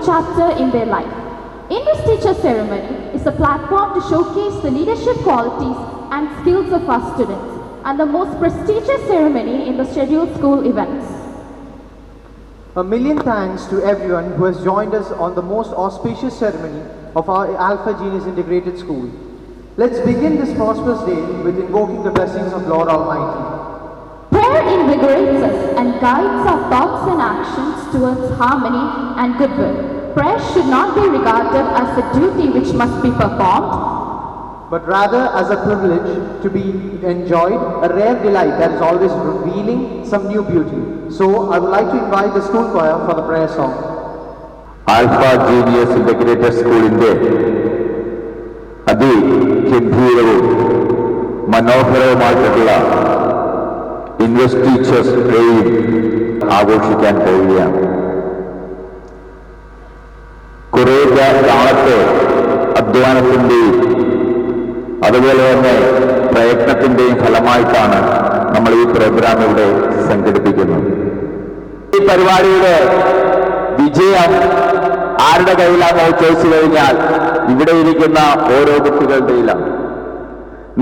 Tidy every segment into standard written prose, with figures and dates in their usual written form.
chapter in their life. In this teacher ceremony is a platform to showcase the leadership qualities and skills of our students, and the most prestigious ceremony in the scheduled school events. A million thanks to everyone who has joined us on the most auspicious ceremony of our Alpha Genius Integrated School. Let's begin this prosperous day with invoking the blessings of Lord Almighty. Prayer invigorates us and guides our thoughts and actions towards harmony and goodwill. Prayer should not be regarded as a duty which must be performed, but rather as a privilege to be enjoyed, a rare delight that is always revealing some new beauty. So I would like to invite the school choir for the prayer song. Alpha Genius Integrated School അതിഗംഭീരവും മനോഹരവുമായിട്ടുള്ള invest teachers ഡേയും ആഘോഷിക്കാൻ പോവുകയാണ്. കുറേ നാളത്തെ അധ്വാനത്തിൻ്റെയും അതുപോലെ തന്നെ പ്രയത്നത്തിൻ്റെയും ഫലമായിട്ടാണ് നമ്മൾ ഈ പ്രോഗ്രാം ഇവിടെ സംഘടിപ്പിക്കുന്നത്. ഈ പരിപാടിയുടെ വിജയം ആരുടെ കയ്യിലാണോ ചോദിച്ചു കഴിഞ്ഞാൽ ഇവിടെ ഇരിക്കുന്ന ഓരോ കുട്ടികളുടെയിലാണ്.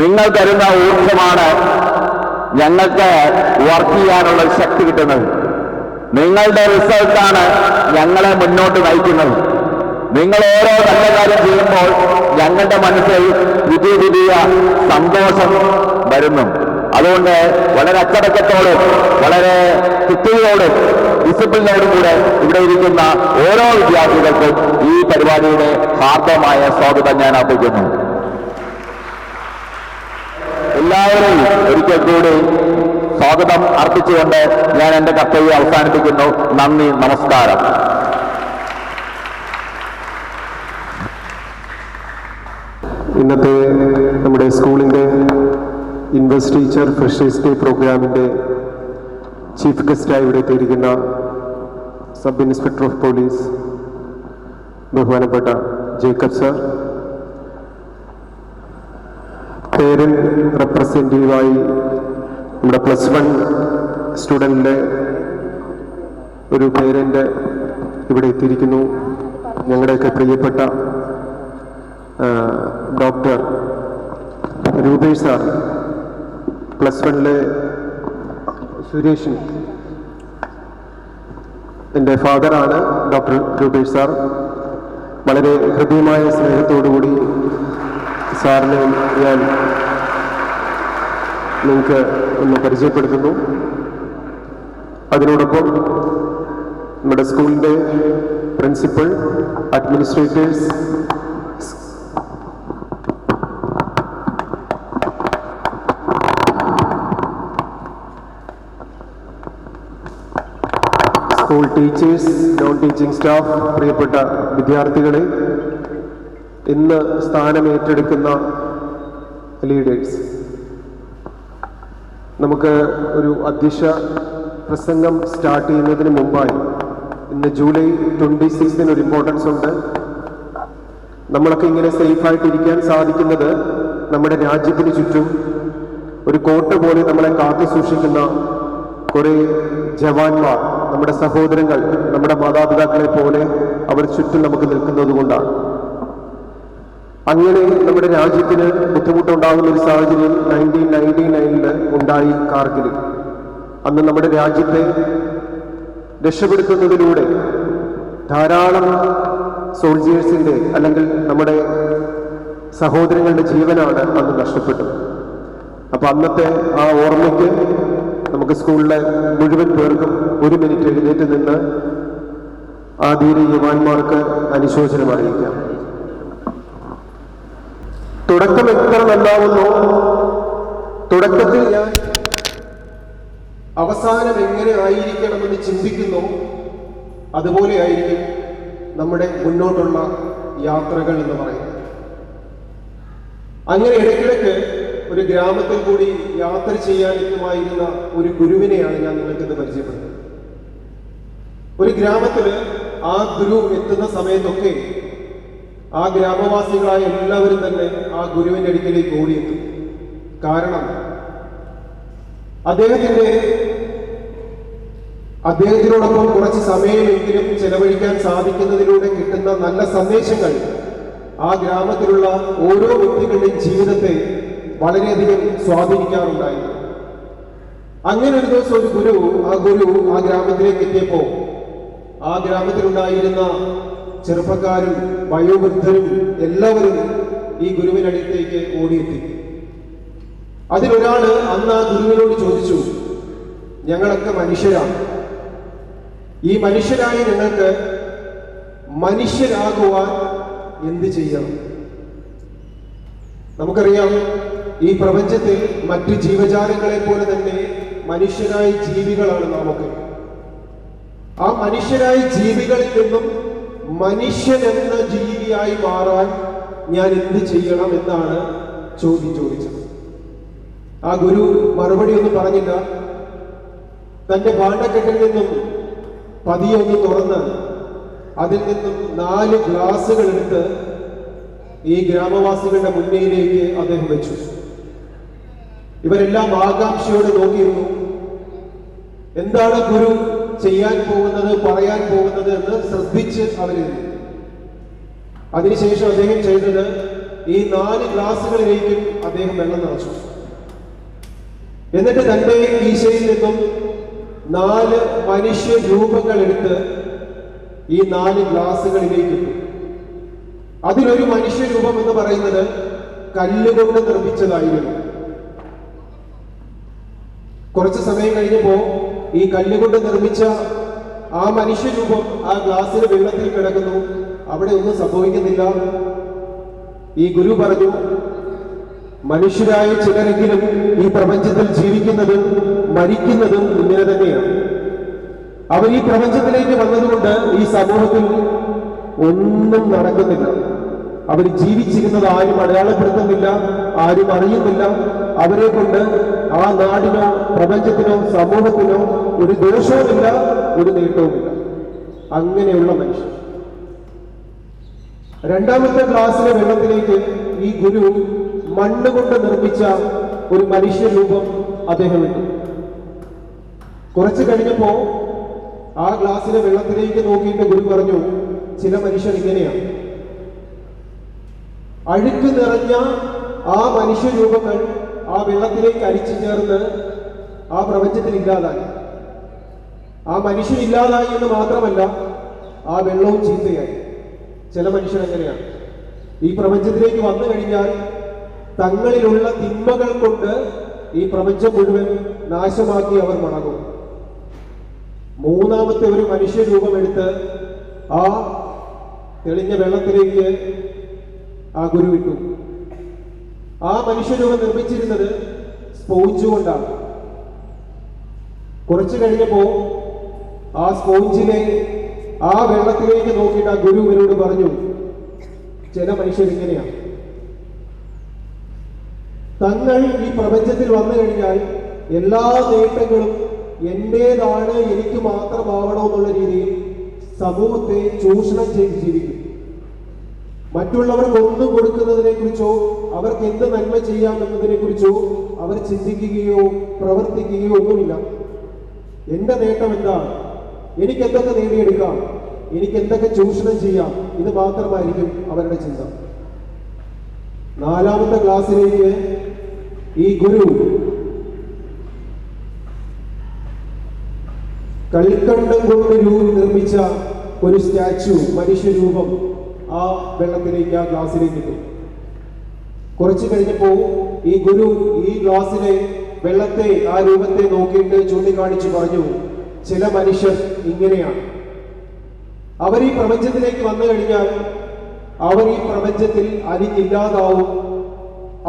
നിങ്ങൾ തരുന്ന ഊർജമാണ് ഞങ്ങൾക്ക് വർക്ക് ചെയ്യാനുള്ള ശക്തി കിട്ടുന്നത്. നിങ്ങളുടെ റിസൾട്ടാണ് ഞങ്ങളെ മുന്നോട്ട് നയിക്കുന്നത്. നിങ്ങൾ ഓരോ നല്ല കാര്യം ചെയ്യുമ്പോൾ ഞങ്ങളുടെ മനസ്സിൽ പുതിയ പുതിയ സന്തോഷം വരുന്നു. അതുകൊണ്ട് വളരെ അച്ചടക്കത്തോടും വളരെ കൃത്യതയോടും ഡിസിപ്ലിനോടും കൂടെ ഇവിടെ ഇരിക്കുന്ന ഓരോ വിദ്യാർത്ഥികൾക്കും ഈ പരിപാടിയുടെ ഹാർദമായ സ്വാഗതം ഞാൻ അർപ്പിക്കുന്നു. എല്ലാവരെയും ഒരിക്കൽ കൂടി സ്വാഗതം അർപ്പിച്ചുകൊണ്ട് ഞാൻ എൻ്റെ കർത്തവ്യം അവസാനിപ്പിക്കുന്നു. നന്ദി, നമസ്കാരം. ഇന്നത്തെ നമ്മുടെ സ്കൂളിൻ്റെ ഇൻവെസ്റ്റ് ടീച്ചർ ഫ്രഷേഴ്സ് ഡേ പ്രോഗ്രാമിൻ്റെ ചീഫ് ഗസ്റ്റായി ഇവിടെ എത്തിയിരിക്കുന്ന സബ് ഇൻസ്പെക്ടർ ഓഫ് പോലീസ് ബഹുമാനപ്പെട്ട ജേക്കബ് സർ, പേരന്റ് റെപ്രസെൻറ്റേറ്റീവായി നമ്മുടെ +1 സ്റ്റുഡൻറ്റിൻ്റെ ഒരു പേരൻ്റ് ഇവിടെ എത്തിയിരിക്കുന്നു. ഞങ്ങളുടെയൊക്കെ പ്രിയപ്പെട്ട ഡോക്ടർ രൂപേഷ് സാർ, +1 സുരേഷൻ, എൻ്റെ ഫാദറാണ് ഡോക്ടർ രൂപേഷ് സാർ. വളരെ ഹൃദ്യമായ സ്നേഹത്തോടുകൂടി സാറിനെ ഞാൻ നിങ്ങൾക്ക് ഒന്ന് പരിചയപ്പെടുത്തുന്നു. അതിനോടൊപ്പം നമ്മുടെ സ്കൂളിൻ്റെ principal, administrators, school teachers, non teaching staff, പ്രിയപ്പെട്ട വിദ്യാർത്ഥികളെ, ഇന്ന് സ്ഥാനമേറ്റെടുക്കുന്ന ലീഡേഴ്സ്, നമുക്ക് ഒരു അധ്യക്ഷ പ്രസംഗം സ്റ്റാർട്ട് ചെയ്യുന്നതിന് മുമ്പായി ഇന്ന് ജൂലൈ 26 ഒരു ഇമ്പോർട്ടൻസ് ഉണ്ട്. നമ്മളൊക്കെ ഇങ്ങനെ സേഫായിട്ടിരിക്കാൻ സാധിക്കുന്നത് നമ്മുടെ രാജ്യത്തിന് ചുറ്റും ഒരു കോട്ട പോലെ നമ്മളെ കാത്തു സൂക്ഷിക്കുന്ന കുറേ ജവാന്മാർ, നമ്മുടെ സഹോദരങ്ങൾ, നമ്മുടെ മാതാപിതാക്കളെ പോലെ അവർ ചുറ്റും നമുക്ക് നിൽക്കുന്നത് കൊണ്ടാണ്. അങ്ങനെ നമ്മുടെ രാജ്യത്തിന് ബുദ്ധിമുട്ടുണ്ടാകുന്ന ഒരു സാഹചര്യം 1999 ഉണ്ടായി കാർഗിൽ. അന്ന് നമ്മുടെ രാജ്യത്തെ രക്ഷപ്പെടുത്തുന്നതിലൂടെ ധാരാളം സോൾജിയേഴ്സിൻ്റെ അല്ലെങ്കിൽ നമ്മുടെ സഹോദരങ്ങളുടെ ജീവനാണ് അന്ന് നഷ്ടപ്പെട്ടത്. അപ്പം അന്നത്തെ ആ ഓർമ്മയ്ക്ക് നമുക്ക് സ്കൂളിലെ മുഴുവൻ പേർക്കും 1 മിനിറ്റ് എഴുന്നേറ്റ് നിന്ന് ആ ധീര യുവാന്മാർക്ക് അനുശോചനം അറിയിക്കാം. തുടക്കം എത്ര നന്നാവുന്നു, തുടക്കത്തിൽ ഞാൻ അവസാനം എങ്ങനെ ആയിരിക്കണമെന്ന് ചിന്തിക്കുന്നു, അതുപോലെ ആയിരിക്കും നമ്മുടെ മുന്നോട്ടുള്ള യാത്രകൾ എന്ന് പറയുന്നത്. അങ്ങനെ ഇടയ്ക്കിടയ്ക്ക് ഒരു ഗ്രാമത്തിൽ കൂടി യാത്ര ചെയ്യാനെത്തുമായിരുന്ന ഒരു ഗുരുവിനെയാണ് ഞാൻ നിങ്ങൾക്കിന്ന് പരിചയപ്പെടുന്നത്. ഒരു ഗ്രാമത്തിൽ ആ ഗുരു എത്തുന്ന സമയത്തൊക്കെ ആ ഗ്രാമവാസികളായ എല്ലാവരും തന്നെ ആ ഗുരുവിൻ്റെ അടുക്കിലേക്ക് ഓടിയെത്തും. കാരണം അദ്ദേഹത്തിൻ്റെ അദ്ദേഹത്തിനോടൊപ്പം കുറച്ച് സമയമെങ്കിലും ചെലവഴിക്കാൻ സാധിക്കുന്നതിലൂടെ കിട്ടുന്ന നല്ല സന്ദേശങ്ങൾ ആ ഗ്രാമത്തിലുള്ള ഓരോ വ്യക്തികളുടെയും ജീവിതത്തെ വളരെയധികം സ്വാധീനിക്കാറുണ്ടായിരുന്നു. അങ്ങനെ ഒരു ദിവസം ഒരു ഗുരു ആ ഗ്രാമത്തിലേക്ക് എത്തിയപ്പോൾ ആ ഗ്രാമത്തിലുണ്ടായിരുന്ന ചെറുപ്പക്കാരും വയോവൃദ്ധരും എല്ലാവരും ഈ ഗുരുവിനടുത്തേക്ക് ഓടിയെത്തി. അതിലൊരാള് അന്ന് ആ ഗുരുവിനോട് ചോദിച്ചു, ഞങ്ങളൊക്കെ മനുഷ്യരാണ്, ഈ മനുഷ്യരായ ഞങ്ങൾക്ക് മനുഷ്യരാകുവാൻ എന്ത് ചെയ്യണം? നമുക്കറിയാം, ഈ പ്രപഞ്ചത്തിൽ മറ്റു ജീവജാലങ്ങളെ പോലെ തന്നെ മനുഷ്യരായ ജീവികളാണ് നാമൊക്കെ. ആ മനുഷ്യരായ ജീവികളിൽ നിന്നും മനുഷ്യൻ എന്ന ജീവിയായി മാറാൻ ഞാൻ എന്ത് ചെയ്യണം എന്നാണ് ചോദിച്ചത്. ആ ഗുരു മറുപടി ഒന്നും പറഞ്ഞില്ല. തന്റെ ഭാണ്ഡക്കെട്ടിൽ നിന്നും പതിയെ ഒന്ന് തുറന്ന് അതിൽ നിന്നും 4 ഗ്ലാസുകൾ എടുത്ത് ഈ ഗ്രാമവാസികളുടെ മുന്നിലേക്ക് അദ്ദേഹം വെച്ചു. ഇവരെല്ലാം ആകാംക്ഷയോടെ നോക്കിയിരുന്നു. എന്താണ് ഗുരു ചെയ്യാൻ പോകുന്നത്, പറയാൻ പോകുന്നത് എന്ന് ശ്രദ്ധിച്ച് അവരിരുന്നു. അതിനുശേഷം അദ്ദേഹം ചെയ്തത്, ഈ 4 ഗ്ലാസുകളിലേക്കും അദ്ദേഹം വെള്ളം നിറച്ചു. എന്നിട്ട് തന്റെ കീശയിൽ നിന്നും 4 മനുഷ്യ രൂപങ്ങൾ എടുത്ത് ഈ 4 ഗ്ലാസുകളിലേക്ക് ഇട്ടു. അതിലൊരു മനുഷ്യരൂപം എന്ന് പറയുന്നത് കല്ലുകൊണ്ട് നിർമ്മിച്ചതായിരുന്നു. കുറച്ച് സമയം കഴിഞ്ഞപ്പോ ഈ കല്ലുകൊണ്ട് നിർമ്മിച്ച ആ മനുഷ്യരൂപം ആ ഗ്ലാസ്സിന് വെള്ളത്തിൽ കിടക്കുന്നു. അവിടെ ഒന്നും സംഭവിക്കുന്നില്ല. ഈ ഗുരു പറഞ്ഞു, മനുഷ്യരായ ചിലരെങ്കിലും ഈ പ്രപഞ്ചത്തിൽ ജീവിക്കുന്നതും മരിക്കുന്നതും ഇങ്ങനെ തന്നെയാണ്. അവർ ഈ പ്രപഞ്ചത്തിലേക്ക് വന്നതുകൊണ്ട് ഈ സമൂഹത്തിൽ ഒന്നും നടക്കുന്നില്ല. അവർ ജീവിച്ചിരുന്നത് ആരും അടയാളപ്പെടുത്തുന്നില്ല, ആരും അറിയുന്നില്ല. അവരെ കൊണ്ട് ആ നാടിനോ പ്രപഞ്ചത്തിനോ സമൂഹത്തിനോ ഒരു ദോഷവുമില്ല, ഒരു നേട്ടവുമില്ല. അങ്ങനെയുള്ള മനുഷ്യർ. രണ്ടാമത്തെ ഗ്ലാസ്സിലെ വെള്ളത്തിലേക്ക് ഈ ഗുരു മണ്ണുകൊണ്ട് നിർമ്മിച്ച ഒരു മനുഷ്യരൂപം അദ്ദേഹം ഇട്ടു. കുറച്ച് കഴിഞ്ഞപ്പോ ആ ഗ്ലാസ്സിലെ വെള്ളത്തിലേക്ക് നോക്കിയിട്ട് ഗുരു പറഞ്ഞു, ചില മനുഷ്യർ ഇങ്ങനെയാണ്. അഴുക്ക് നിറഞ്ഞ ആ മനുഷ്യരൂപങ്ങൾ ആ വെള്ളത്തിലേക്ക് അരിച്ചു ചേർന്ന് ആ പ്രപഞ്ചത്തിൽ ഇല്ലാതായി. ആ മനുഷ്യനില്ലാതായി എന്ന് മാത്രമല്ല, ആ വെള്ളവും ചീത്തയായി. ചില മനുഷ്യർ എങ്ങനെയാണ്, ഈ പ്രപഞ്ചത്തിലേക്ക് വന്നു കഴിഞ്ഞാൽ തങ്ങളിലുള്ള തിന്മകൾ കൊണ്ട് ഈ പ്രപഞ്ചം മുഴുവൻ നാശമാക്കി അവർ മടങ്ങും. മൂന്നാമത്തെ ഒരു മനുഷ്യരൂപം എടുത്ത് ആ തെളിഞ്ഞ വെള്ളത്തിലേക്ക് ആ ഗുരു ഇട്ടു. ആ മനുഷ്യരൂപം നിർമ്മിച്ചിരുന്നത് സ്പോഞ്ച് കൊണ്ടാണ്. കുറച്ചു കഴിഞ്ഞപ്പോ ആ സ്പോഞ്ചിനെ ആ വെള്ളത്തിലേക്ക് നോക്കിയിട്ട് ആ ഗുരുവിനോട് പറഞ്ഞു, ചില മനുഷ്യർ ഇങ്ങനെയാണ്. തങ്ങൾ ഈ പ്രപഞ്ചത്തിൽ വന്നു കഴിഞ്ഞാൽ എല്ലാ നേട്ടങ്ങളും എന്റേതാണ്, എനിക്ക് മാത്രമാവണമെന്നുള്ള രീതിയിൽ സമൂഹത്തെ ചൂഷണം ചെയ്ത് ജീവിക്കും. മറ്റുള്ളവർക്ക് ഒന്നും കൊടുക്കുന്നതിനെ കുറിച്ചോ അവർക്ക് എന്ത് നന്മ ചെയ്യാം എന്നതിനെ കുറിച്ചോ അവർ ചിന്തിക്കുകയോ പ്രവർത്തിക്കുകയോ ഒന്നുമില്ല. എന്റെ നേട്ടം എന്താണ്, എനിക്ക് എന്തൊക്കെ നേടിയെടുക്കാം, എനിക്ക് എന്തൊക്കെ ചൂഷണം ചെയ്യാം, ഇത് മാത്രമായിരിക്കും അവരുടെ ചിന്ത. നാലാമത്തെ ക്ലാസ്സിലേക്ക് ഈ ഗുരു കളിക്കണ്ടം കൊണ്ട് നിർമ്മിച്ച ഒരു സ്റ്റാച്ചു, മനുഷ്യരൂപം ആ വെള്ളത്തിലേക്ക്, ആ ഗ്ലാസ്സിലേക്ക് ഇട്ടു. കുറച്ചു കഴിഞ്ഞപ്പോ ഈ ഗുരു ഈ ഗ്ലാസ്സിലെ വെള്ളത്തെ, ആ രൂപത്തെ നോക്കിയിട്ട് ചൂണ്ടിക്കാണിച്ചു പറഞ്ഞു, ചില മനുഷ്യർ ഇങ്ങനെയാണ്. അവർ ഈ പ്രപഞ്ചത്തിലേക്ക് വന്നു കഴിഞ്ഞാൽ അവർ ഈ പ്രപഞ്ചത്തിൽ അലിഞ്ഞില്ലാതാവും.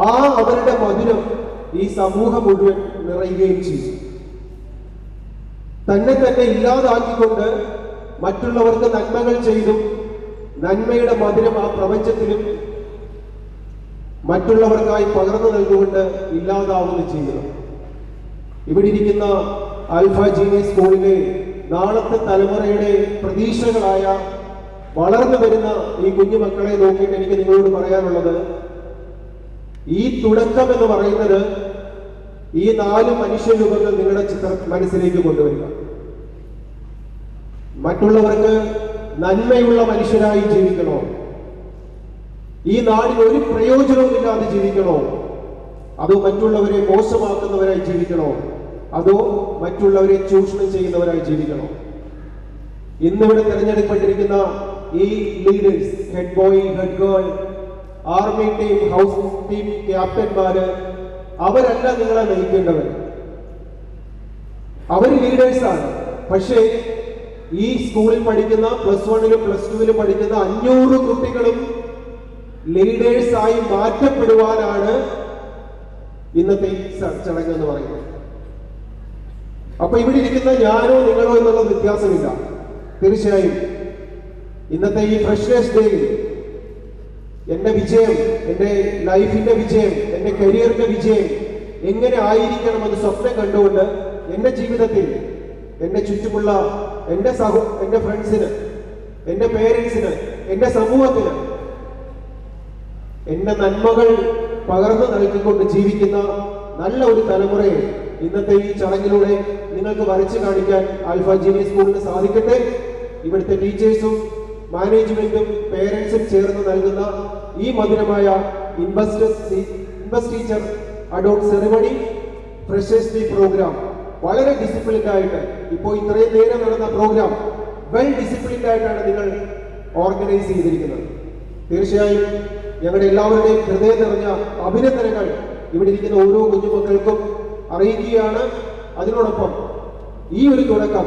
ആ അവരുടെ മധുരം ഈ സമൂഹം മുഴുവൻ നിറയുകയും ചെയ്യും. തന്നെ ഇല്ലാതാക്കിക്കൊണ്ട് മറ്റുള്ളവർക്ക് നന്മകൾ ചെയ്തും നന്മയുടെ മധുരം ആ പ്രപഞ്ചത്തിലും മറ്റുള്ളവർക്കായി പകർന്നു നൽകുകൊണ്ട് ഇല്ലാതാവുകയും ചെയ്യുന്നു. ഇവിടെ ഇരിക്കുന്ന ആൽഫ ജീനിയസ് സ്കൂളിലെ നാളത്തെ തലമുറയുടെ പ്രതീക്ഷകളായ വളർന്നു വരുന്ന ഈ കുഞ്ഞുമക്കളെ നോക്കിയിട്ട് എനിക്ക് നിങ്ങളോട് പറയാനുള്ളത്, ഈ തുടക്കം എന്ന് പറയുന്നത് ഈ 4 മനുഷ്യരൂപങ്ങൾ നിങ്ങളുടെ മനസ്സിലേക്ക് കൊണ്ടുവരിക. മറ്റുള്ളവർക്ക് നന്മയുള്ള മനുഷ്യരായി ജീവിക്കണോ? ഈ നാടിന് ഒരു പ്രയോജനവുമില്ലാതെ ജീവിക്കണോ? അതോ മറ്റുള്ളവരെ മോശമാക്കുന്നവരായി ജീവിക്കണോ? അതോ മറ്റുള്ളവരെ ചൂഷണം ചെയ്യുന്നവരായി ജീവിക്കണോ? ഇന്നിവിടെ തിരഞ്ഞെടുക്കപ്പെട്ടിരിക്കുന്ന ഈ leaders, head boy, head girl, army team, house team ക്യാപ്റ്റന്മാര്, അവരല്ല നിങ്ങളെ നയിക്കേണ്ടവർ. അവർ ലീഡേഴ്സാണ്. പക്ഷേ ഈ സ്കൂളിൽ പഠിക്കുന്ന +1-ലും +2-ലും പഠിക്കുന്ന 500 കുട്ടികളും ലീഡേഴ്സായി മാറ്റപ്പെടുവാനാണ് ഇന്നത്തെ ഈ ചടങ്ങ് എന്ന് പറയുന്നത്. അപ്പൊ ഇവിടെ ഇരിക്കുന്ന ഞാനോ നിങ്ങളോ എന്നുള്ള വ്യത്യാസമില്ല. തീർച്ചയായും ഇന്നത്തെ ഈ ഫ്രഷേഴ്സ് ഡേയിൽ എന്റെ വിജയം, എന്റെ ലൈഫിന്റെ വിജയം, എന്റെ കരിയറിന്റെ വിജയം എങ്ങനെ ആയിരിക്കണമെന്ന് സ്വപ്നം കണ്ടുകൊണ്ട് എന്റെ ജീവിതത്തിൽ എന്റെ ചുറ്റുമുള്ള എന്റെ ഫ്രണ്ട്സിന്, എന്റെ പേരൻസിന്, എന്റെ സമൂഹത്തിന് എന്റെ നന്മകൾ പകർന്നു നൽകിക്കൊണ്ട് ജീവിക്കുന്ന നല്ല ഒരു തലമുറയെ ഇന്നത്തെ ഈ ചടങ്ങിലൂടെ നിങ്ങൾക്ക് വരച്ചു കാണിക്കാൻ ആൽഫ ജീനിയസ് സ്കൂളിന് സാധിക്കട്ടെ. ഇവിടുത്തെ ടീച്ചേഴ്സും മാനേജ്മെന്റും പേരൻസും ചേർന്ന് നൽകുന്ന ഈ മധുരമായ invest teacher adopt ceremony freshers day programme വളരെ ഡിസിപ്ലിൻഡ് ആയിട്ട്, ഇപ്പോൾ ഇത്രയും നേരം നടന്ന പ്രോഗ്രാം വെൽ ഡിസിപ്ലിൻഡ് ആയിട്ടാണ് നിങ്ങൾ ഓർഗനൈസ് ചെയ്തിരിക്കുന്നത്. തീർച്ചയായും ഞങ്ങളുടെ എല്ലാവരുടെയും ഹൃദയം നിറഞ്ഞ അഭിനന്ദനങ്ങൾ ഇവിടെ ഇരിക്കുന്ന ഓരോ കുഞ്ഞുമക്കൾക്കും അറിയിക്കുകയാണ്. അതിനോടൊപ്പം ഈ ഒരു തുടക്കം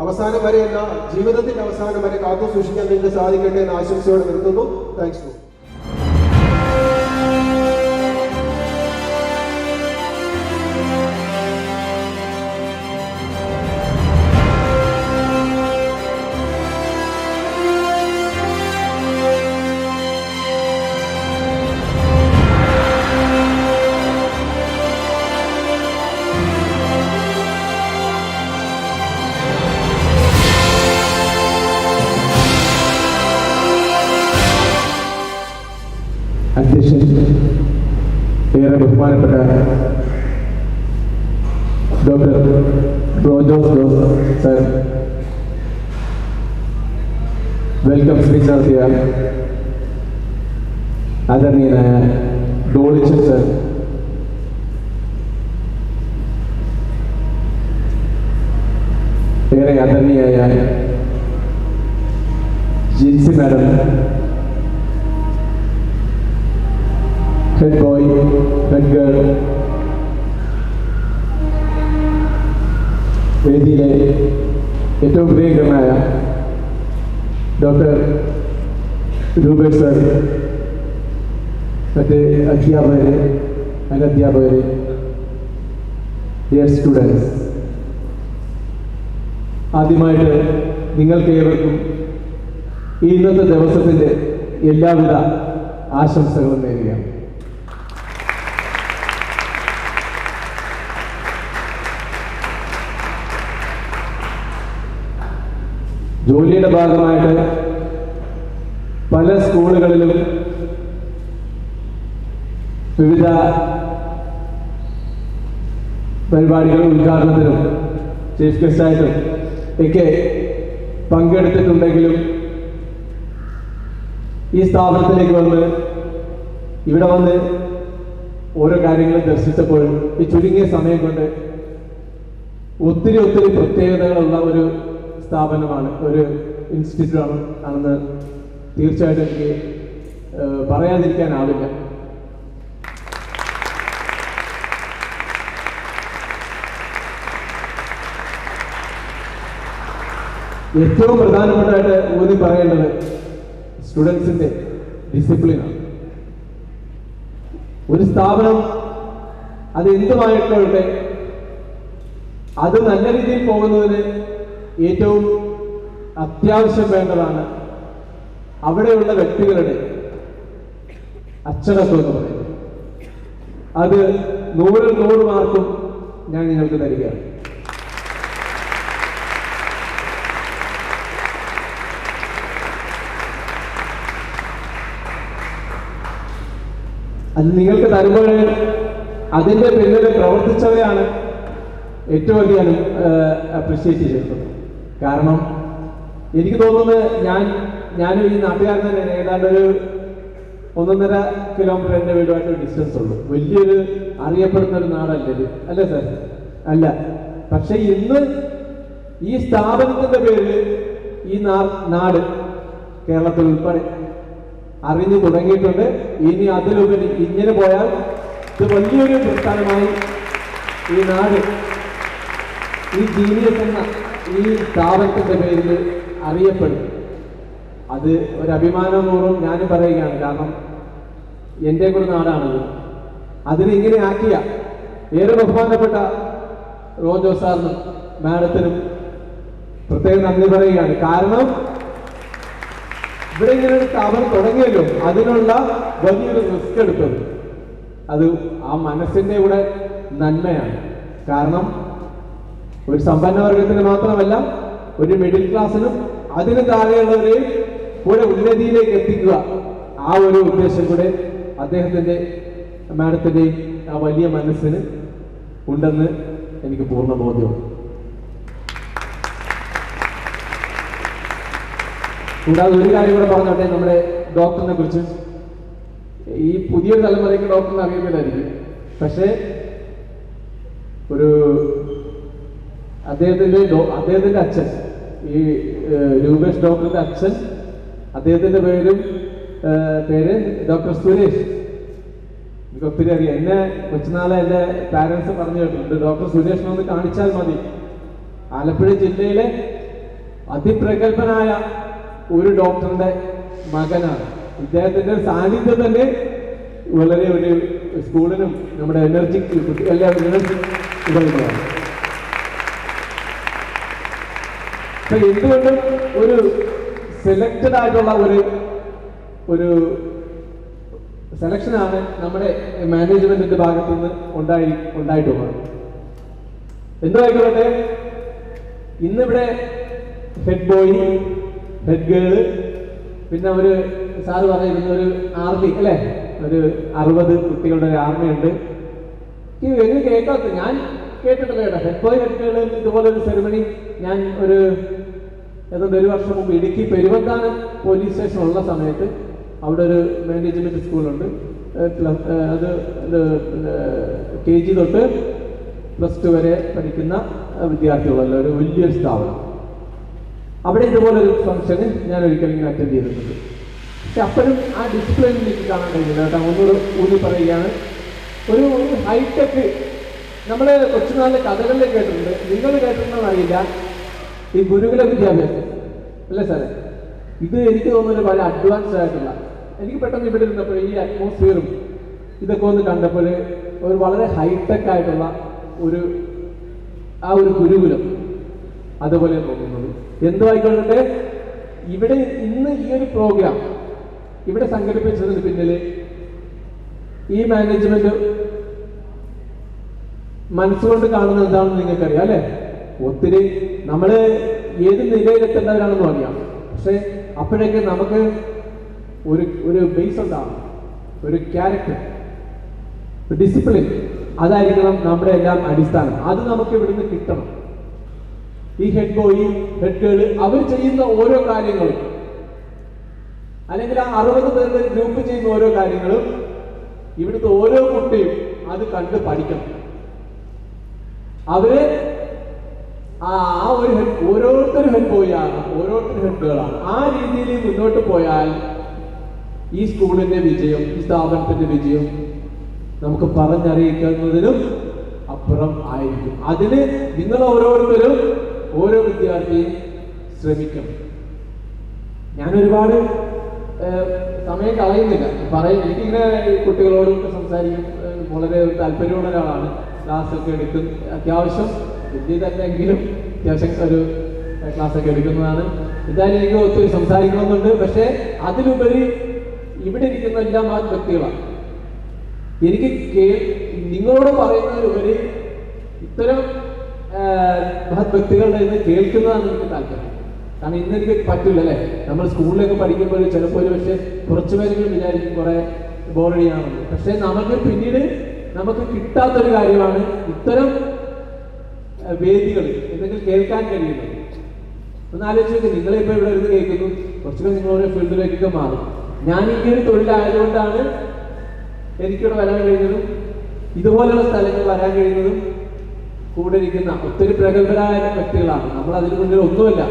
അവസാനം വരെയല്ല, ജീവിതത്തിന്റെ അവസാനം വരെ കാത്തു സൂക്ഷിക്കാൻ നിങ്ങൾക്ക് സാധിക്കട്ടെ എന്ന ആശംസയോടെ നിർത്തുന്നു. Thanks to. അധ്യക്ഷൻ ഏറെ ബഹുമാനപ്പെട്ട doctor Rojos Jose sir welcome speech നടത്തിയ ആദരണീയനായ ഡോളിച്ചൻ സർ, ഏറെ ആദരണീയായ Jincy madam, head boy, head girl, വേദിയിലെ ഏറ്റവും പ്രിയങ്കരനായ ഡോക്ടർ രൂപേഷ് സർ, മറ്റ് അധ്യാപകരെ, അനധ്യാപകരെ, ഡിയർ സ്റ്റുഡൻസ്, ആദ്യമായിട്ട് നിങ്ങൾക്ക് ഏവർക്കും ഈ ഇന്നത്തെ ദിവസത്തിൻ്റെ എല്ലാവിധ ആശംസകളും നേരുകയാണ്. ജോലിയുടെ ഭാഗമായിട്ട് പല സ്കൂളുകളിലും വിവിധ പരിപാടികളും ഉദ്ഘാടനത്തിനും ചീഫ് ഗസ്റ്റായിട്ടും ഒക്കെ പങ്കെടുത്തിട്ടുണ്ടെങ്കിലും ഈ സ്ഥാപനത്തിലേക്ക് വന്ന് ഇവിടെ വന്ന് ഓരോ കാര്യങ്ങളും ദർശിച്ചപ്പോൾ ഈ ചുരുങ്ങിയ സമയം കൊണ്ട് ഒത്തിരി പ്രത്യേകതകളുള്ള ഒരു സ്ഥാപനമാണ്, ഒരു ഇൻസ്റ്റിറ്റ്യൂട്ട് ആണെന്ന് തീർച്ചയായിട്ടും എനിക്ക് പറയാതിരിക്കാനാവില്ല. ഏറ്റവും പ്രധാനപ്പെട്ടായിട്ട് ഊന്നി പറയേണ്ടത് സ്റ്റുഡൻസിന്റെ ഡിസിപ്ലിനാണ്. ഒരു സ്ഥാപനം അത് എന്തുമായിട്ടോട്ടെ അത് നല്ല രീതിയിൽ പോകുന്നതിന് ഏറ്റവും അത്യാവശ്യം വേണ്ടതാണ് അവിടെയുള്ള വ്യക്തികളുടെ അച്ചടക്കം എന്ന് പറയുന്നത്. അത് 100 മാർക്കും ഞാൻ നിങ്ങൾക്ക് തരികയാണ്. അത് നിങ്ങൾക്ക് തരുമ്പോൾ അതിൻ്റെ പിന്നിൽ പ്രവർത്തിച്ചവരെയാണ് ഏറ്റവും അധികം അപ്രിഷ്യേറ്റ് ചെയ്തിട്ടുള്ളത്. കാരണം എനിക്ക് തോന്നുന്നത് ഞാനും ഈ നാട്ടുകാരൻ തന്നെ ഏതാണ്ട് ഒരു 1.5 കിലോമീറ്റർ എൻ്റെ വീടുമായിട്ട് ഡിസ്റ്റൻസ് ഉള്ളൂ. വലിയൊരു അറിയപ്പെടുന്ന ഒരു നാടല്ല ഇത്, അല്ലേ സാർ? അല്ല. പക്ഷെ ഇന്ന് ഈ സ്ഥാപനത്തിന്റെ പേരിൽ ഈ നാട് കേരളത്തിൽ ഉൾപ്പെടെ അറിഞ്ഞു തുടങ്ങിയിട്ടുണ്ട്. ഇനി അതിലുപരി ഇങ്ങനെ പോയാൽ ഇത് വലിയൊരു പ്രസ്ഥാനമായി ഈ നാട് ഈ ജീനിയസ് എന്ന ഈ സ്ഥാപനത്തിന്റെ പേരിൽ അറിയപ്പെടും. അത് ഒരു അഭിമാനപൂർവ്വം ഞാനും പറയുകയാണ്. കാരണം എൻ്റെ കൂടെ നാടാണത്. അതിനെ ഇങ്ങനെ ആക്കിയ ഏറെ ബഹുമാനപ്പെട്ട റോജോ സാറിനും മാഡത്തിനും പ്രത്യേകം നന്ദി പറയുകയാണ്. കാരണം ഇവിടെ ഇങ്ങനെ ഒരു സ്ഥാപനം തുടങ്ങിയല്ലോ, അതിനുള്ള വലിയൊരു റിസ്ക് എടുത്തത് അത് ആ മനസ്സിന്റെ കൂടെ നന്മയാണ്. കാരണം ഒരു സമ്പന്ന വർഗത്തിന് മാത്രമല്ല, ഒരു മിഡിൽ ക്ലാസ്സിനും അതിന് താഴെയുള്ളവരെയും കൂടെ ഉന്നതിയിലേക്ക് എത്തിക്കുക, ആ ഒരു ഉദ്ദേശം കൂടെ അദ്ദേഹത്തിന്റെ മാഡത്തിന്റെയും ആ വലിയ മനസ്സിന് ഉണ്ടെന്ന് എനിക്ക് പൂർണ്ണ ബോധ്യമാണ്. കൂടാതെ ഒരു കാര്യം കൂടെ പറഞ്ഞോട്ടെ, നമ്മുടെ ഡോക്ടറിനെ കുറിച്ച്. ഈ പുതിയ തലമുറയ്ക്ക് ഡോക്ടറിനെ അറിയുന്നില്ലായിരിക്കും, പക്ഷേ ഒരു അദ്ദേഹത്തിന്റെ അച്ഛൻ, ഈ രൂപേഷ് ഡോക്ടറിന്റെ അച്ഛൻ, അദ്ദേഹത്തിന്റെ പേര് ഡോക്ടർ സുരേഷ്. എനിക്ക് ഒത്തിരി അറിയാം. എന്നെ കൊച്ചുനാളെ എൻ്റെ പാരൻസ് പറഞ്ഞു കേട്ടിട്ടുണ്ട്, ഡോക്ടർ സുരേഷിനെ ഒന്ന് കാണിച്ചാൽ മതി. ആലപ്പുഴ ജില്ലയിലെ അതിപ്രഗത്ഭനായ ഒരു ഡോക്ടറുടെ മകനാണ്. ഇദ്ദേഹത്തിന്റെ സാന്നിധ്യം തന്നെ വളരെ ഒരു സ്കൂളിനും നമ്മുടെ എനർജിക്ക് എല്ലാവരും എനർജി ഉപയോഗിക്കുകയാണ്. അപ്പൊ എന്തുകൊണ്ടും ഒരു സെലക്റ്റഡ് ആയിട്ടുള്ള ഒരു സെലക്ഷനാണ് നമ്മുടെ മാനേജ്മെന്റിന്റെ ഭാഗത്തു നിന്ന് ഉണ്ടായിട്ടുള്ളത്. എന്തായിക്കോട്ടെ, ഇന്നിവിടെ ഹെഡ് ബോയ്, ഹെഡ് ഗേള്, പിന്നെ ഒരു സാറ് പറയുന്ന ഒരു ആർമി അല്ലെ, ഒരു 60 കുട്ടികളുടെ ഒരു ആർമി ഉണ്ട്. എങ്ങനെ കേൾക്കാത്ത ഞാൻ കേട്ടിട്ടില്ല കേട്ടോ. ഹെഡ് ബോയ്, ഹെഡ് ഗേള് ഇതുപോലെ ഒരു സെറിമണി ഞാൻ ഒരു 1 വർഷം മുമ്പ് ഇടുക്കി പെരുവന്താനം പോലീസ് സ്റ്റേഷൻ ഉള്ള സമയത്ത് അവിടെ ഒരു മാനേജ്മെന്റ് സ്കൂളുണ്ട്. അത് KG തൊട്ട് +2 വരെ പഠിക്കുന്ന വിദ്യാർത്ഥികളുള്ള ഒരു വലിയൊരു സ്ഥാപനം. അവിടെ ഇതുപോലെ ഒരു ഫംഗ്ഷന് ഞാൻ ഒരിക്കലും ഇങ്ങനെ അറ്റൻഡ് ചെയ്തിട്ടുണ്ട്. പക്ഷെ അപ്പോഴും ആ ഡിസിപ്ലിൻ എനിക്ക് കാണാൻ കഴിയില്ല കേട്ടോ. ഒന്നുകൂടെ ഊന്നി പറയുകയാണ്, ഒരു ഹൈടെക് നമ്മൾ കൊച്ചുനാളിലെ കഥകളിൽ കേട്ടിട്ടുണ്ട്, നിങ്ങൾ കേട്ടിട്ടുണ്ടെന്ന് അറിയില്ല, ഈ ഗുരുകുല വിദ്യാഭ്യാസം അല്ലേ സാറേ? ഇത് എനിക്ക് തോന്നുന്നത് വളരെ അഡ്വാൻസ്ഡ് ആയിട്ടുള്ള, എനിക്ക് പെട്ടെന്ന് ഇവിടെ ഇരുന്നപ്പോൾ ഈ അറ്റ്മോസ്ഫിയറും ഇതൊക്കെ ഒന്ന് കണ്ടപ്പോൾ ഒരു വളരെ ഹൈടെക് ആയിട്ടുള്ള ആ ഒരു ഗുരുകുലം അതുപോലെ തോന്നുന്നത്. എന്തുമായിക്കൊള്ളട്ടെ, ഇവിടെ ഇന്ന് ഈ ഒരു പ്രോഗ്രാം ഇവിടെ സംഘടിപ്പിച്ചതിന് പിന്നിൽ ഈ മാനേജ്മെന്റ് മനസ്സുകൊണ്ട് കാണുന്നത് എന്താണെന്ന് നിങ്ങൾക്കറിയാം അല്ലെ? ഒത്തിരി നമ്മള് ഏത് നിലയിലെത്തേണ്ടവരാണെന്നും അറിയാം. പക്ഷെ അപ്പോഴേക്ക് നമുക്ക് ഒരു ബേസ് ഉണ്ടാവണം, ഒരു ക്യാരക്ടർ, ഡിസിപ്ലിൻ, അതായിരിക്കണം നമ്മുടെ എല്ലാം അടിസ്ഥാനം. അത് നമുക്ക് ഇവിടുന്ന് കിട്ടണം. ഈ ഹെഡ് ബോയ്, ഹെഡ് ഗേള് അവർ ചെയ്യുന്ന ഓരോ കാര്യങ്ങളും, അല്ലെങ്കിൽ ആ 60 പേരുടെ ഗ്രൂപ്പ് ചെയ്യുന്ന ഓരോ കാര്യങ്ങളും ഇവിടുത്തെ ഓരോ കുട്ടിയും അത് കണ്ട് പഠിക്കണം. അവര് ഓരോരുത്തരും ഹെഡ് ബോയ് ആണ്, ഓരോരുത്തരും ഹെഡ് ഗേളാണ്. ആ രീതിയിൽ മുന്നോട്ട് പോയാൽ ഈ സ്കൂളിന്റെ വിജയം, ഈ സ്ഥാപനത്തിന്റെ വിജയം നമുക്ക് പറഞ്ഞറിയിക്കുന്നതിനും അപ്പുറം ആയിരിക്കും. അതിന് നിങ്ങൾ ഓരോരുത്തരും ഓരോ വിദ്യാർത്ഥിയും ശ്രമിക്കണം. ഞാൻ ഒരുപാട് സമയം കളയുന്നില്ല. എനിക്കിങ്ങനെ കുട്ടികളോടൊക്കെ സംസാരിക്കും, വളരെ താല്പര്യമുള്ള ഒരാളാണ്. ക്ലാസ്സൊക്കെ എടുക്കും, അത്യാവശ്യം വലിയതല്ലെങ്കിലും അത്യാവശ്യം ഒരു ക്ലാസ്സൊക്കെ എടുക്കുന്നതാണ്. എന്തായാലും എനിക്ക് ഒത്തിരി സംസാരിക്കണമെന്നുണ്ട്. പക്ഷേ അതിലുപരി ഇവിടെ ഇരിക്കുന്ന എല്ലാ വ്യക്തികളാണ്. എനിക്ക് നിങ്ങളോട് പറയുന്നതിലുപരി ഇത്തരം മഹത് വ്യക്തികളുടെ ഇന്ന് കേൾക്കുന്നതാണ് എനിക്ക് താല്പര്യം. കാരണം ഇന്ന് എനിക്ക് പറ്റില്ല അല്ലേ? നമ്മൾ സ്കൂളിലൊക്കെ പഠിക്കുമ്പോൾ ചിലപ്പോൾ ഒരു പക്ഷേ കുറച്ചുപേരെങ്കിലും വിചാരിക്കും കുറെ ബോറടിയാണെന്ന്. പക്ഷെ നമുക്ക് പിന്നീട് നമുക്ക് കിട്ടാത്തൊരു കാര്യമാണ് ഇത്തരം വേദികളിൽ എന്തെങ്കിലും കേൾക്കാൻ കഴിയുന്നത്. ഒന്ന് ആലോചിച്ച് നോക്കി, നിങ്ങളിപ്പോൾ ഇവിടെ ഇരുന്ന് കേൾക്കുന്നു, കുറച്ചുകൂടെ നിങ്ങളോരോ ഫീൽഡിലേക്കൊക്കെ മാറും. ഞാൻ ഈ ഒരു തൊഴിലായതുകൊണ്ടാണ് എനിക്കിവിടെ വരാൻ കഴിയുന്നതും ഇതുപോലെയുള്ള സ്ഥലങ്ങൾ വരാൻ കഴിയുന്നതും കൂടെ ഇരിക്കുന്ന ഒത്തിരി പ്രഗത്ഭരായ വ്യക്തികളാണ്. നമ്മൾ അതിന് മുന്നിൽ ഒന്നുമല്ല,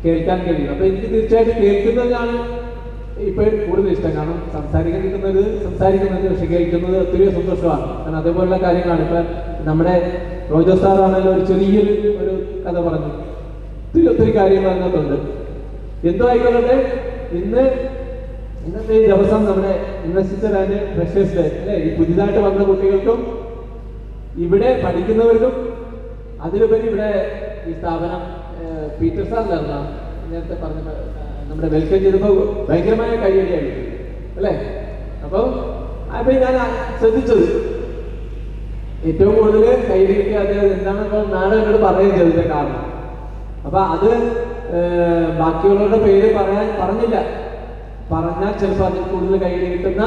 കേൾക്കാൻ കഴിയും. അപ്പൊ എനിക്ക് തീർച്ചയായിട്ടും കേൾക്കുന്നതാണ് ഇപ്പോൾ കൂടുതൽ ഇഷ്ടം. കാരണം സംസാരിക്കുന്നത് പക്ഷെ കേൾക്കുന്നത് ഒത്തിരി സന്തോഷമാണ്. കാരണം അതേപോലുള്ള കാര്യങ്ങളാണ്. ഇപ്പൊ നമ്മുടെ റോജോ സാറാണല്ലോ ഒരു ചെറിയൊരു കഥ പറഞ്ഞു. ഒത്തിരി കാര്യങ്ങൾ അതിനകത്തുണ്ട്. എന്തോ ആയിക്കൊള്ളട്ടെ, ഇന്നത്തെ ഈ ദിവസം നമ്മുടെ ഇൻവെസ്റ്റിച്ചർ ആൻഡ് ഫ്രഷേഴ്സ് ഡേ അല്ലെ, ഈ പുതിയതായിട്ട് വന്ന കുട്ടികൾക്കും ഇവിടെ പഠിക്കുന്നവർക്കും അതിലുപരി ഇവിടെ ഈ സ്ഥാപനം പീറ്റർ സാറിലായിരുന്നു നേരത്തെ പറഞ്ഞ നമ്മുടെ വെൽക്കം ചെയ്തപ്പോൾ ഭയങ്കരമായ കൈയടിയായിരുന്നു അല്ലേ. അപ്പോൾ ഞാൻ ശ്രദ്ധിച്ചത് ഏറ്റവും കൂടുതൽ കൈയടി കിട്ടിയ അദ്ദേഹം എന്താണ് നാളെ എന്നോട് പറയുകയും ചെയ്തതിന്റെ കാരണം. അപ്പൊ അത് ബാക്കിയുള്ളവരുടെ പേര് പറഞ്ഞില്ല. പറഞ്ഞാൽ ചിലപ്പോൾ അതിൽ കൂടുതൽ കൈയടി കിട്ടുന്ന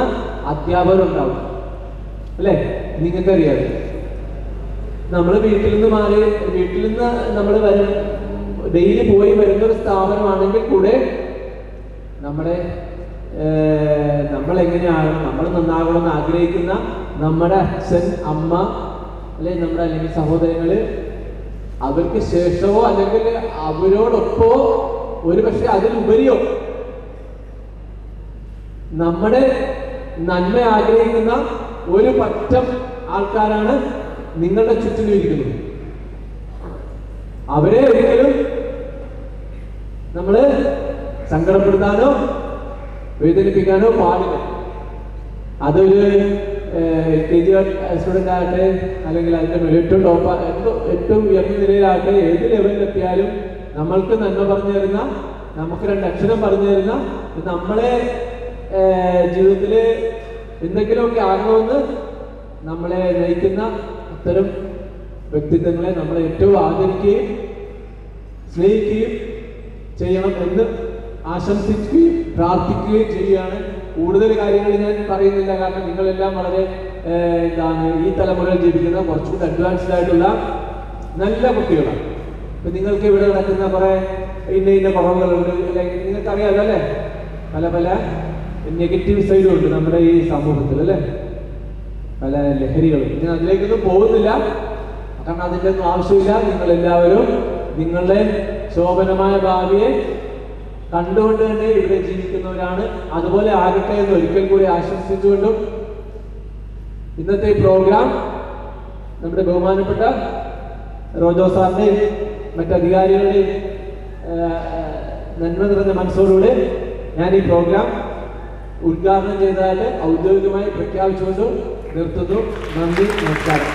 അധ്യാപകരുണ്ടാവും അല്ലേ. നിങ്ങൾക്കറിയാം, നമ്മൾ വീട്ടിൽ നിന്ന് നമ്മൾ ഡെയിലി പോയി വരുന്ന ഒരു സ്ഥാപനമാണെങ്കിൽ കൂടെ നമ്മളെങ്ങനെയാണ് നമ്മൾ നന്നാകണമെന്ന് ആഗ്രഹിക്കുന്ന നമ്മുടെ അച്ഛൻ അമ്മ അല്ലെങ്കിൽ സഹോദരങ്ങള്, അവർക്ക് ശേഷമോ അല്ലെങ്കിൽ അവരോടൊപ്പോ ഒരു പക്ഷെ അതിലുപരിയോ നമ്മുടെ നന്മ ആഗ്രഹിക്കുന്ന ഒരു പറ്റം ആൾക്കാരാണ് നിങ്ങളുടെ ചുറ്റിലും ഇരിക്കുന്നത്. അവരെ ഒരിക്കലും നമ്മള് സങ്കടപ്പെടുത്താനോ വേദനിപ്പിക്കാനോ പാടില്ല. അതൊരു LKG സ്റ്റുഡൻ്റ് ആകട്ടെ, അല്ലെങ്കിൽ അതിൻ്റെ ഏറ്റവും ഉയർന്ന നിലയിലാകട്ടെ, ഏത് ലെവലിലെത്തിയാലും നമ്മൾക്ക് നന്മ പറഞ്ഞു തരുന്ന, നമുക്ക് 2 അക്ഷരം പറഞ്ഞു തരുന്ന, നമ്മളെ ജീവിതത്തിൽ എന്തെങ്കിലുമൊക്കെ ആകണമെന്ന് നമ്മളെ നയിക്കുന്ന അത്തരം വ്യക്തിത്വങ്ങളെ നമ്മൾ ഏറ്റവും ആദരിക്കുകയും സ്നേഹിക്കുകയും ചെയ്യണം എന്ന് ആശംസിക്കുകയും പ്രാർത്ഥിക്കുകയും ചെയ്യുകയാണ്. കൂടുതൽ കാര്യങ്ങൾ ഞാൻ പറയുന്നില്ല, കാരണം നിങ്ങളെല്ലാം വളരെ ഈ തലമുറയിൽ ജീവിക്കുന്ന കുറച്ചുകൂടി അഡ്വാൻസ്ഡ് ആയിട്ടുള്ള നല്ല കുട്ടികളാണ്. ഇപ്പൊ നിങ്ങൾക്ക് ഇവിടെ നടക്കുന്ന കുറെ ഇന്ന കുറവുകളുണ്ട്, അല്ലെങ്കിൽ നിങ്ങൾക്കറിയാലോ അല്ലേ, പല നെഗറ്റീവ് സൈഡും ഉണ്ട് നമ്മുടെ ഈ സമൂഹത്തിൽ അല്ലേ, പല ലഹരികളും. ഞാൻ അതിലേക്കൊന്നും പോകുന്നില്ല, കാരണം അതിൻ്റെ ഒന്നും ആവശ്യമില്ല. നിങ്ങളെല്ലാവരും നിങ്ങളുടെ ശോഭനമായ ഭാവിയെ കണ്ടുകൊണ്ട് തന്നെ ഇവിടെ ജീവിക്കുന്നവരാണ്. അതുപോലെ ആകട്ടെ എന്ന് ഒരിക്കൽ കൂടി ആശംസിച്ചുകൊണ്ടും ഇന്നത്തെ പ്രോഗ്രാം നമ്മുടെ ബഹുമാനപ്പെട്ട റോജോ സാറിന്റെയും മറ്റധികാരികളുടെയും നന്മ നിറഞ്ഞ മനസ്സോടുകൂടെ ഞാൻ ഈ പ്രോഗ്രാം ഉദ്ഘാടനം ചെയ്തതായിട്ട് ഔദ്യോഗികമായി പ്രഖ്യാപിച്ചുകൊണ്ട് നിർത്തുന്നു. നന്ദി, നമസ്കാരം.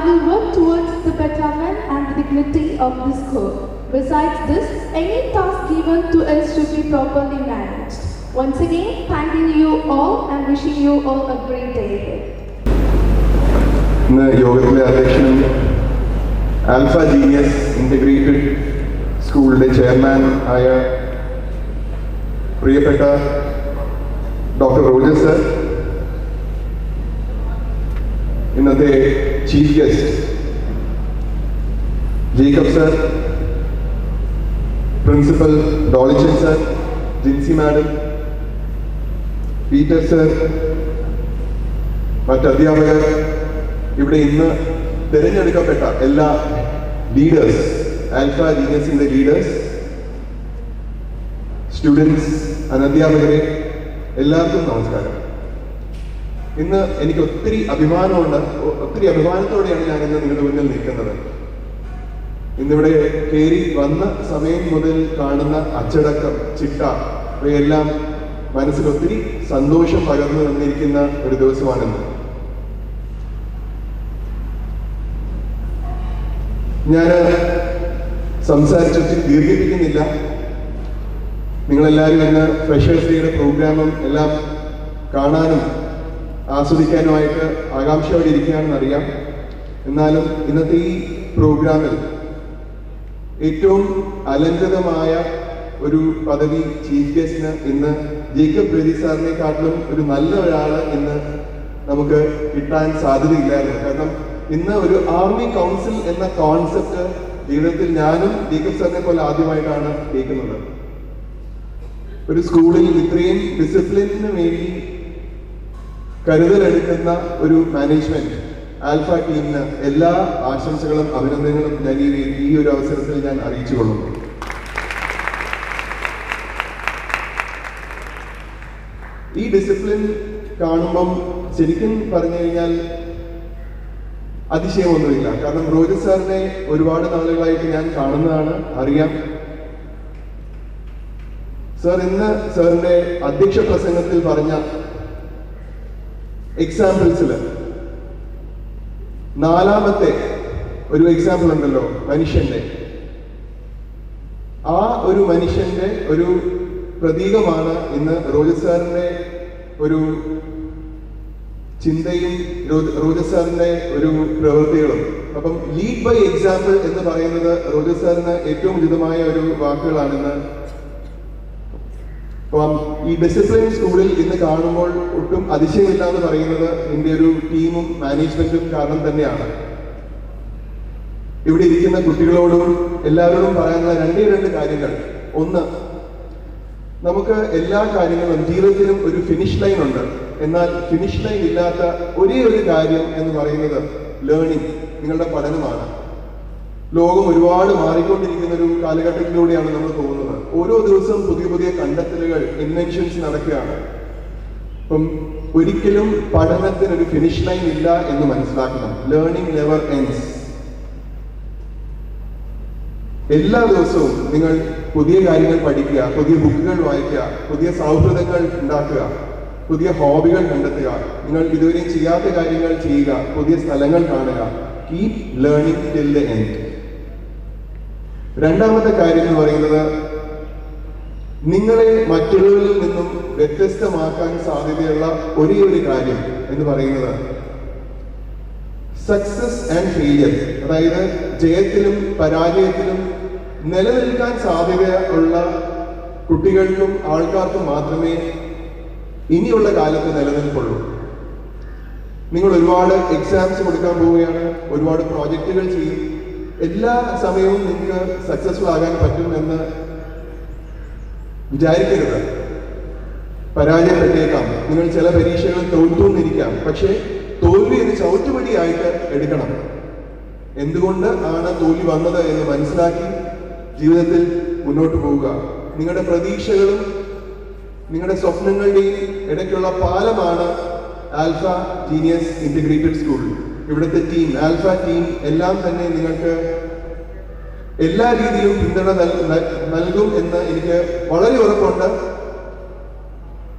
will work towards the betterment and the dignity of the school. Besides this, any task given to us should be properly managed. Once again, thanking you all and wishing you all a great day ahead. ഇന്ന് യോഗത്തിലെ അധ്യക്ഷനും Alpha Genius Integrated സ്കൂളിൻ്റെ chairman ആയ പ്രിയപ്പെട്ട doctor Roger sir, ഇന്നത്തെ chief guest Jacob sir, principal Dollichan sir, Jincy madam, Peter sir, മറ്റ് അധ്യാപകർ, ഇവിടെ ഇന്ന് തിരഞ്ഞെടുക്കപ്പെട്ട എല്ലാ ലീഡേഴ്സ്, ആൽഫ ജീനിയസിന്റെ ലീഡേഴ്സ്, സ്റ്റുഡൻസ്, അനധ്യാപകരെ, എല്ലാവർക്കും നമസ്കാരം. ഇന്ന് എനിക്ക് ഒത്തിരി അഭിമാനത്തോടെയാണ് ഞാൻ ഇന്ന് നിങ്ങളുടെ മുന്നിൽ നിൽക്കുന്നത്. ഇന്നിവിടെ കയറി വന്ന സമയം മുതൽ കാണുന്ന അച്ചടക്കം, ചിട്ട, ഇവയെല്ലാം മനസ്സിൽ ഒത്തിരി സന്തോഷം പകർന്നു തന്നിരിക്കുന്ന ഒരു ദിവസമാണെന്ന്. ഞാൻ സംസാരിച്ചൊത്തിരി ദീർഘിപ്പിക്കുന്നില്ല. നിങ്ങളെല്ലാവരും ഇന്ന് ഫ്രഷേഴ്സ് ഡേയുടെ പ്രോഗ്രാമും എല്ലാം കാണാനും ആസ്വദിക്കാനുമായിട്ട് ആകാംക്ഷയോടെ ഇരിക്കുകയാണെന്ന് അറിയാം. എന്നാലും ഇന്നത്തെ ഈ പ്രോഗ്രാമിൽ ഏറ്റവും അലങ്കൃതമായ ഒരു പദവി ചീഫ് ഗസ്റ്റിന് ഇന്ന് ജേക്കബ് ബ്രദി സാറിനെക്കാട്ടിലും ഒരു നല്ല ഒരാൾ ഇന്ന് നമുക്ക് കിട്ടാൻ സാധ്യതയില്ലായിരുന്നു. കാരണം ഇന്ന് ഒരു ആർമി കൗൺസിൽ എന്ന കോൺസെപ്റ്റ് ജീവിതത്തിൽ ഞാനും ജേക്കബ് സാറിനെ പോലെ ആദ്യമായിട്ടാണ് കേൾക്കുന്നത്. ഒരു സ്കൂളിൽ ഇത്രയും ഡിസിപ്ലിന് വേണ്ടി കരുതലെടുക്കുന്ന ഒരു മാനേജ്മെന്റ് ആൽഫ ടീമിന് എല്ലാ ആശംസകളും അഭിനന്ദനങ്ങളും ഞാൻ ഈ ഒരു അവസരത്തിൽ ഞാൻ അറിയിച്ചു കൊള്ളുന്നു. ഈ ഡിസിപ്ലിൻ കാണുമ്പം ശരിക്കും പറഞ്ഞു കഴിഞ്ഞാൽ അതിശയമൊന്നുമില്ല. കാരണം റോജർ സാറിനെ ഒരുപാട് നാളുകളായിട്ട് ഞാൻ കാണുന്നതാണ്, അറിയാം. സാർ ഇന്ന് സാറിന്റെ അധ്യക്ഷ പ്രസംഗത്തിൽ പറഞ്ഞ എക്സാമ്പിൾസിൽ നാലാമത്തെ ഒരു എക്സാമ്പിൾ ഉണ്ടല്ലോ, മനുഷ്യന്റെ. ആ ഒരു മനുഷ്യന്റെ ഒരു പ്രതീകമാണ് ഇന്ന് റോജർ സാറിന്റെ ഒരു ചിന്തയും റോജർ സാറിന്റെ ഒരു പ്രവൃത്തികളും. അപ്പം ലീഡ് ബൈ എക്സാമ്പിൾ എന്ന് പറയുന്നത് റോജർ സാറിന് ഏറ്റവും ഉചിതമായ ഒരു വാക്കുകളാണെന്ന്. അപ്പം ഈ ഡിസിപ്ലിൻ സ്കൂളിൽ ഇന്ന് കാണുമ്പോൾ ഒട്ടും അതിശയമില്ല എന്ന് പറയുന്നത് എൻ്റെ ഒരു ടീമും മാനേജ്മെന്റും കാരണം തന്നെയാണ്. ഇവിടെ ഇരിക്കുന്ന കുട്ടികളോടും എല്ലാവരോടും പറയാനുള്ള രണ്ട് കാര്യങ്ങൾ. ഒന്ന്, നമുക്ക് എല്ലാ കാര്യങ്ങളും ജീവിതത്തിലും ഒരു ഫിനിഷ് ലൈൻ ഉണ്ട്. എന്നാൽ ഫിനിഷ് ലൈൻ ഇല്ലാത്ത ഒരേ ഒരു കാര്യം എന്ന് പറയുന്നത് ലേണിംഗ്, നിങ്ങളുടെ പഠനമാണ്. ലോകം ഒരുപാട് മാറിക്കൊണ്ടിരിക്കുന്ന ഒരു കാലഘട്ടത്തിലൂടെയാണ് നമ്മൾ പോകുന്നത്. ഓരോ ദിവസവും പുതിയ പുതിയ കണ്ടെത്തലുകൾ, ഇൻവെൻഷൻസ് നടക്കുകയാണ്. അപ്പം ഒരിക്കലും പഠനത്തിനൊരു ഫിനിഷ് ലൈൻ ഇല്ല എന്ന് മനസ്സിലാക്കണം. Learning never ends. എല്ലാ ദിവസവും നിങ്ങൾ പുതിയ കാര്യങ്ങൾ പഠിക്കുക, പുതിയ ബുക്കുകൾ വായിക്കുക, പുതിയ സൗഹൃദങ്ങൾ ഉണ്ടാക്കുക, പുതിയ ഹോബികൾ കണ്ടെത്തുക, നിങ്ങൾ ഇതുവരെയും ചെയ്യാത്ത കാര്യങ്ങൾ ചെയ്യുക, പുതിയ സ്ഥലങ്ങൾ കാണുക. Keep learning till the end. രണ്ടാമത്തെ കാര്യം എന്ന് പറയുന്നത്, നിങ്ങളെ മറ്റുള്ളവരിൽ നിന്നും വ്യത്യസ്തമാക്കാൻ സാധ്യതയുള്ള ഒരേ ഒരു കാര്യം എന്ന് പറയുന്നത് സക്സസ് ആൻഡ് ഫെയിലിയർ. അതായത് ജയത്തിലും പരാജയത്തിലും നിലനിൽക്കാൻ സാധ്യതയുള്ള കുട്ടികൾക്കും ആൾക്കാർക്കും മാത്രമേ ഇനിയുള്ള കാലത്ത് നിലനിൽപ്പുള്ളൂ. നിങ്ങൾ ഒരുപാട് എക്സാംസ് കൊടുക്കാൻ പോവുകയാണ്, ഒരുപാട് പ്രോജക്റ്റുകൾ ചെയ്യും. എല്ലാ സമയവും നിങ്ങൾക്ക് സക്സസ്ഫുൾ ആകാൻ പറ്റുമെന്ന് വിചാരിക്കരുത്. പരാജയപ്പെട്ടേക്കാം, നിങ്ങൾ ചില പരീക്ഷകൾ തോറ്റുന്നിരിക്കാം. പക്ഷേ തോൽവി ഒരു ചവിട്ടുപടിയായിട്ട് എടുക്കണം. എന്തുകൊണ്ട് ആണ് തോൽവി വന്നത് എന്ന് മനസ്സിലാക്കി ജീവിതത്തിൽ മുന്നോട്ട് പോവുക. നിങ്ങളുടെ പ്രതീക്ഷകളും നിങ്ങളുടെ സ്വപ്നങ്ങളുടെയും ഇടയ്ക്കുള്ള പാലമാണ് ആൽഫ ജീനിയസ് ഇന്റഗ്രേറ്റഡ് സ്കൂൾ. ഇവിടുത്തെ ടീം, ആൽഫ ടീം എല്ലാം തന്നെ നിങ്ങൾക്ക് എല്ലാ രീതിയിലും പിന്തുണ നൽകും എന്ന് എനിക്ക് വളരെ ഉറപ്പുണ്ട്.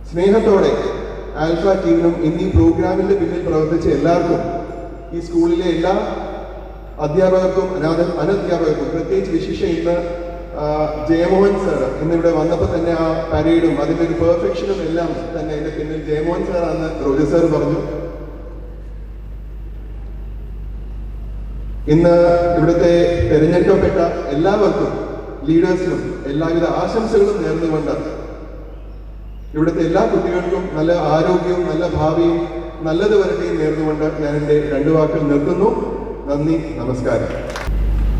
സ്നേഹത്തോടെ ആൽഫ ടീമിനും ഇന്ന് ഈ പ്രോഗ്രാമിന്റെ പിന്നിൽ പ്രവർത്തിച്ച എല്ലാവർക്കും, ഈ സ്കൂളിലെ എല്ലാ അധ്യാപകർക്കും അനധ്യാപകർക്കും പ്രത്യേകിച്ച് വിശിഷ്ട ഇന്ന് ജയമോഹൻ സാർ ഇന്നിവിടെ വന്നപ്പോൾ തന്നെ ആ പരേഡും അതിൻ്റെ ഒരു പെർഫെക്ഷനും എല്ലാം തന്നെ അതിൻ്റെ പിന്നിൽ ജയമോഹൻ സാറാണെന്ന് റോജർ സാർ പറഞ്ഞു. ഇന്ന് ഇവിടുത്തെ തിരഞ്ഞെടുക്കപ്പെട്ട എല്ലാവർക്കും ലീഡേഴ്സിനും എല്ലാവിധ ആശംസകളും നേർന്നുകൊണ്ട് ഇവിടുത്തെ എല്ലാ കുട്ടികൾക്കും നല്ല ആരോഗ്യവും നല്ല ഭാവിയും നല്ലത് വരട്ടെയും നേർന്നുകൊണ്ട് ഞാൻ എൻ്റെ 2 വാക്കുകൾ നിർത്തുന്നു. നന്ദി, നമസ്കാരം.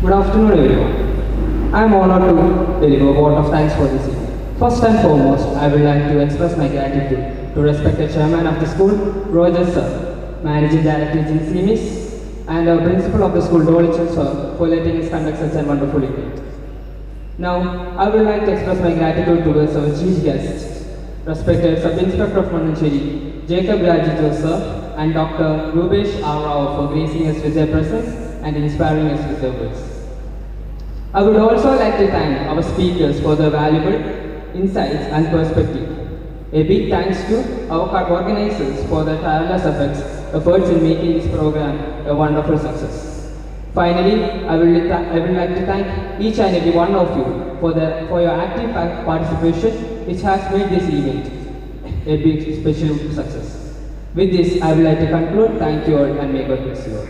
Good afternoon, everyone. I am honored to deliver a vote of thanks for this evening. First and foremost, I would like to express my gratitude to respected chairman of the school, Roger sir, managing director Jinsi Miss, and our principal of the school, Dolichal sir, for letting us conduct such a wonderful event. Now, I would like to express my gratitude towards our chief guests, respected Sub-Inspector of Manancheri, Jacob Rajito sir, and Dr. Rubesh R. Rao for gracing us with their presence and inspiring us with their words. I would also like to thank our speakers for their valuable insights and perspective. A big thanks to our organizers for their tireless efforts in making this program a wonderful success. Finally, I would like to thank each and every one of you for your active participation, which has made this event a big special success. With this, I would like to conclude. Thank you all and may God bless you all.